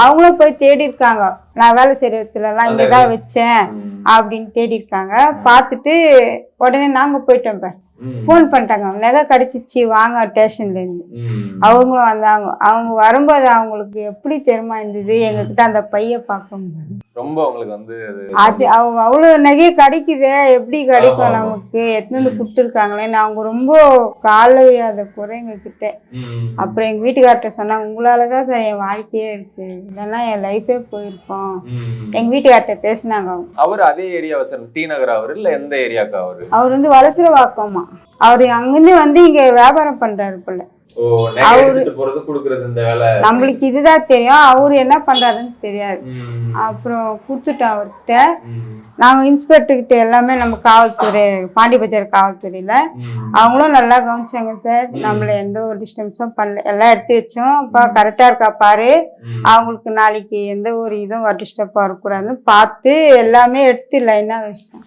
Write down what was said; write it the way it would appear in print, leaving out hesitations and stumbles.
அவங்களும் போய் தேடி இருக்காங்க. நான் வேலை செய்யற இடத்துல எல்லாம் இங்கதான் வச்சேன் அப்படின்னு தேடி இருக்காங்க. பார்த்துட்டு உடனே நாங்க போயிட்டோம். போன் பண்ணிட்டாங்க, நகை கிடைச்சிச்சு வாங்க ஸ்டேஷன்ல இருந்து. அவங்களும் வந்தாங்க. அவங்க வரும்போது அவங்களுக்கு எப்படி தெரியுமா இருந்தது, எங்ககிட்ட அந்த பைய பார்க்க முடியாது. ரொம்ப அவங்களுக்கு வந்து அது அவங்க அவ்வளவு நகையை கிடைக்குதே, எப்படி கிடைக்கும் நமக்கு, எத்தனை கொடுத்துருக்காங்களேன்னு அவங்க ரொம்ப காலையாத குறை எங்க கிட்ட. அப்புறம் எங்க வீட்டுக்கார்ட்ட சொன்னாங்க, உங்களாலதான் சார் என் வாழ்க்கையே இருக்கு, இல்லைன்னா என் லைஃபே போயிருக்கோம். எங்க வீட்டுக்கார்ட்ட பேசினாங்க. அவர் அதே ஏரியாவை சார், டி நகர் அவரு இல்ல எந்த ஏரியாக்கா அவரு? அவர் வந்து வலசரவாக்கமா. அவரு அங்கிருந்து வந்து இங்க வியாபாரம் பண்றாரு போல. நம்மளுக்கு இதுதான் தெரியும், அவரு என்ன பண்றாருன்னு தெரியாது. அப்புறம் கொடுத்துட்டோம் அவர்கிட்ட. நாங்க இன்ஸ்பெக்டர் கிட்ட எல்லாமே நம்ம காவல்துறை, பாண்டிபஜார் காவல்துறையில அவங்களும் நல்லா கவனிச்சாங்க சார். நம்மள எந்த ஒரு டிஸ்டர்பன்ஸும் பண்ணல, எல்லாம் எடுத்து வச்சோம். அப்ப கரெக்டா இருக்கா பாரு, அவங்களுக்கு நாளைக்கு எந்த ஒரு இதுவும் டிஸ்டர்பா இருக்கக்கூடாதுன்னு பார்த்து எல்லாமே எடுத்து லைனா வச்சிட்டோம்.